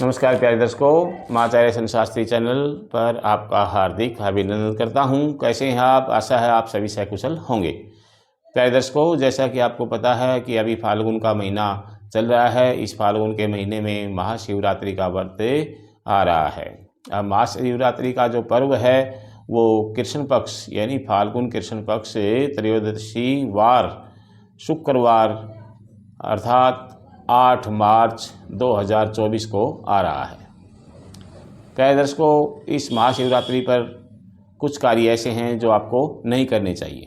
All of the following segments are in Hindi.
नमस्कार प्यारे दर्शकों, माँ आचार्य सन शास्त्री चैनल पर आपका हार्दिक अभिनंदन करता हूँ। कैसे हैं आप? आशा है आप सभी सकुशल होंगे। प्यारे दर्शकों, जैसा कि आपको पता है कि अभी फाल्गुन का महीना चल रहा है। इस फाल्गुन के महीने में महाशिवरात्रि का व्रत आ रहा है। अब महाशिवरात्रि का जो पर्व है वो कृष्ण पक्ष यानी फाल्गुन कृष्ण पक्ष त्रयोदशी वार शुक्रवार अर्थात 8 मार्च 2024 को आ रहा है। प्यारे दर्शकों, इस महाशिवरात्रि पर कुछ कार्य ऐसे हैं जो आपको नहीं करने चाहिए।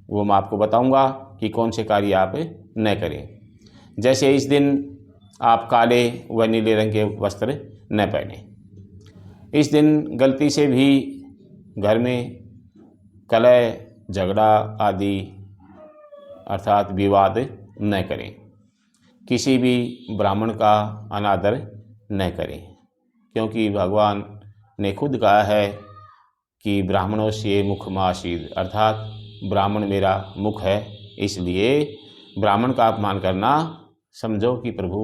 वो मैं आपको बताऊंगा कि कौन से कार्य आप न करें। जैसे इस दिन आप काले व नीले रंग के वस्त्र न पहने। इस दिन गलती से भी घर में कलह झगड़ा आदि अर्थात विवाद न करें। किसी भी ब्राह्मण का अनादर न करें, क्योंकि भगवान ने खुद कहा है कि ब्राह्मणों से मुख मासीद, अर्थात ब्राह्मण मेरा मुख है। इसलिए ब्राह्मण का अपमान करना समझो कि प्रभु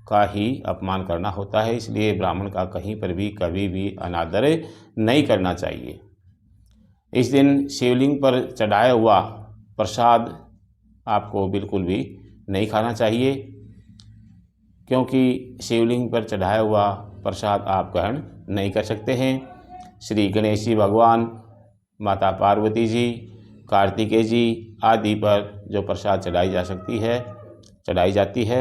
का ही अपमान करना होता है। इसलिए ब्राह्मण का कहीं पर भी कभी भी अनादर नहीं करना चाहिए। इस दिन शिवलिंग पर चढ़ाया हुआ प्रसाद आपको बिल्कुल भी नहीं खाना चाहिए, क्योंकि शिवलिंग पर चढ़ाया हुआ प्रसाद आप ग्रहण नहीं कर सकते हैं। श्री गणेश जी भगवान, माता पार्वती जी, कार्तिकेय जी आदि पर जो प्रसाद चढ़ाई जाती है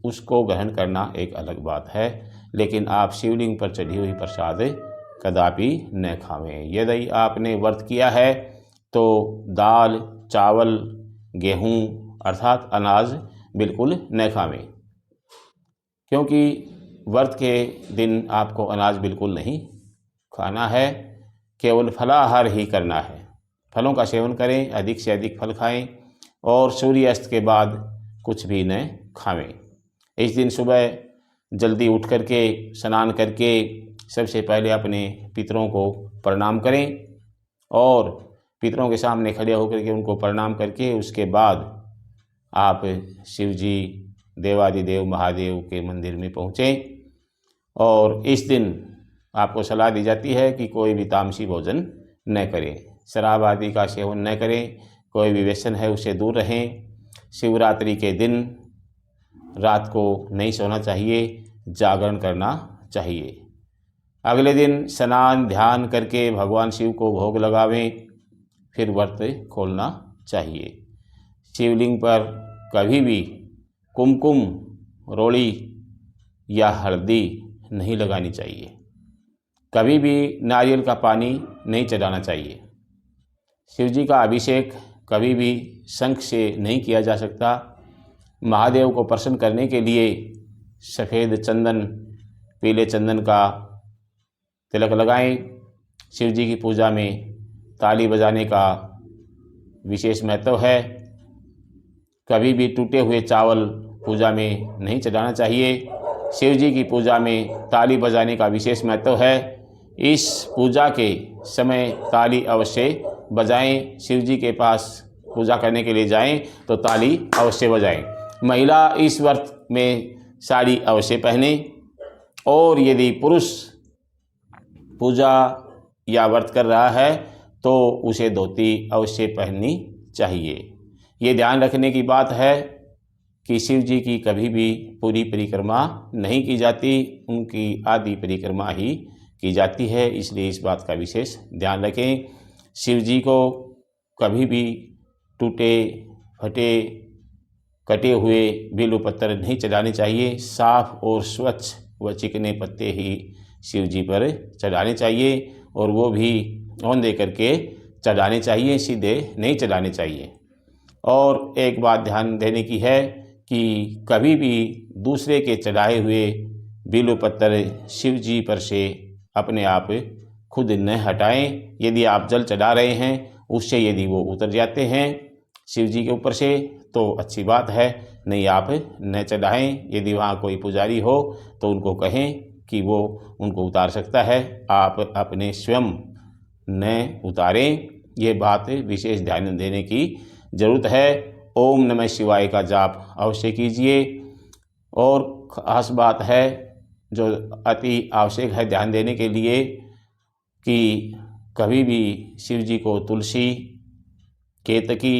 उसको ग्रहण करना एक अलग बात है, लेकिन आप शिवलिंग पर चढ़ी हुई प्रसाद कदापि न खावें। यदि आपने व्रत किया है तो दाल चावल गेहूँ अर्थात अनाज बिल्कुल न खावें, क्योंकि व्रत के दिन आपको अनाज बिल्कुल नहीं खाना है। केवल फलाहार ही करना है। फलों का सेवन करें, अधिक से अधिक फल खाएं और सूर्यास्त के बाद कुछ भी न खावें। इस दिन सुबह जल्दी उठ करके स्नान करके सबसे पहले अपने पितरों को प्रणाम करें और पितरों के सामने खड़े होकर के उनको प्रणाम करके उसके बाद आप शिव जी देवादिदेव महादेव के मंदिर में पहुँचें। और इस दिन आपको सलाह दी जाती है कि कोई भी तामसी भोजन न करें, शराब आदि का सेवन न करें, कोई भी व्यसन है उससे दूर रहें। शिवरात्रि के दिन रात को नहीं सोना चाहिए, जागरण करना चाहिए। अगले दिन स्नान ध्यान करके भगवान शिव को भोग लगावें, फिर व्रत खोलना चाहिए। शिवलिंग पर कभी भी कुमकुम रोड़ी या हल्दी नहीं लगानी चाहिए। कभी भी नारियल का पानी नहीं चढ़ाना चाहिए। शिव जी का अभिषेक कभी भी शंख से नहीं किया जा सकता। महादेव को प्रसन्न करने के लिए सफ़ेद चंदन पीले चंदन का तिलक लगाएं। शिव जी की पूजा में ताली बजाने का विशेष महत्व है। कभी भी टूटे हुए चावल पूजा में नहीं चढ़ाना चाहिए। शिव जी की पूजा में ताली बजाने का विशेष महत्व है। इस पूजा के समय ताली अवश्य बजाएं। शिव जी के पास पूजा करने के लिए जाएं तो ताली अवश्य बजाएं। महिला इस व्रत में साड़ी अवश्य पहने और यदि पुरुष पूजा या व्रत कर रहा है तो उसे धोती अवश्य पहननी चाहिए। ये ध्यान रखने की बात है कि शिव जी की कभी भी पूरी परिक्रमा नहीं की जाती, उनकी आधी परिक्रमा ही की जाती है। इसलिए इस बात का विशेष ध्यान रखें। शिव जी को कभी भी टूटे फटे कटे हुए बेलपत्र नहीं चढ़ाने चाहिए। साफ और स्वच्छ व चिकने पत्ते ही शिव जी पर चढ़ाने चाहिए और वो भी औंधे करके चढ़ाने चाहिए, सीधे नहीं चढ़ाने चाहिए। और एक बात ध्यान देने की है कि कभी भी दूसरे के चढ़ाए हुए बेलपत्र शिव जी पर से अपने आप खुद न हटाएं। यदि आप जल चढ़ा रहे हैं उससे यदि वो उतर जाते हैं शिव जी के ऊपर से तो अच्छी बात है, नहीं आप न चढ़ाएं। यदि वहाँ कोई पुजारी हो तो उनको कहें कि वो उनको उतार सकता है, आप अपने स्वयं न उतारें। ये बात विशेष ध्यान देने की ज़रूरत है। ओम नमः शिवाय का जाप अवश्य कीजिए। और ख़ास बात है जो अति आवश्यक है ध्यान देने के लिए कि कभी भी शिव जी को तुलसी, केतकी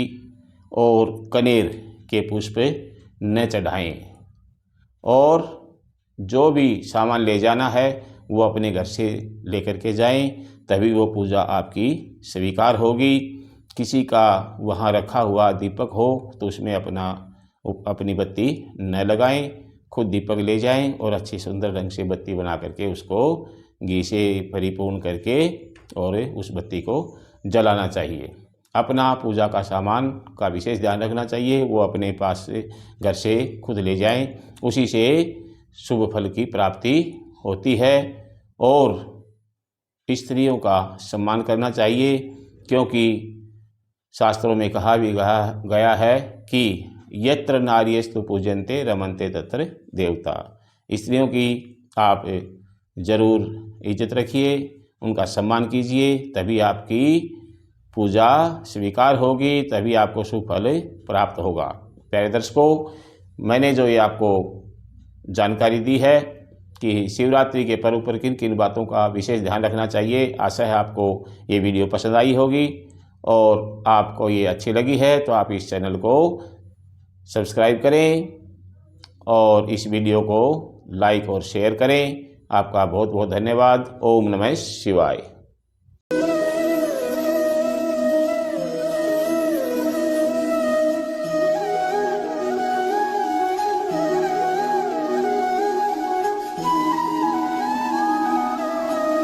और कनेर के पुष्प न चढ़ाएं। और जो भी सामान ले जाना है वो अपने घर से लेकर के जाएं, तभी वो पूजा आपकी स्वीकार होगी। किसी का वहाँ रखा हुआ दीपक हो तो उसमें अपनी बत्ती न लगाएं, खुद दीपक ले जाएं और अच्छी सुंदर ढंग से बत्ती बना करके उसको घी से परिपूर्ण करके और उस बत्ती को जलाना चाहिए। अपना पूजा का सामान का विशेष ध्यान रखना चाहिए, वो अपने पास से घर से खुद ले जाएं, उसी से शुभ फल की प्राप्ति होती है। और स्त्रियों का सम्मान करना चाहिए, क्योंकि शास्त्रों में कहा भी गया है कि यत्र नार्यस्तु पूज्यन्ते रमन्ते तत्र देवता। स्त्रियों की आप जरूर इज्जत रखिए, उनका सम्मान कीजिए, तभी आपकी पूजा स्वीकार होगी, तभी आपको शुभ फल प्राप्त होगा। प्यारे दर्शकों, मैंने जो ये आपको जानकारी दी है कि शिवरात्रि के पर्व पर किन किन बातों का विशेष ध्यान रखना चाहिए, आशा है आपको ये वीडियो पसंद आई होगी। और आपको ये अच्छी लगी है तो आप इस चैनल को सब्सक्राइब करें और इस वीडियो को लाइक और शेयर करें। आपका बहुत बहुत धन्यवाद। ओम नमः शिवाय।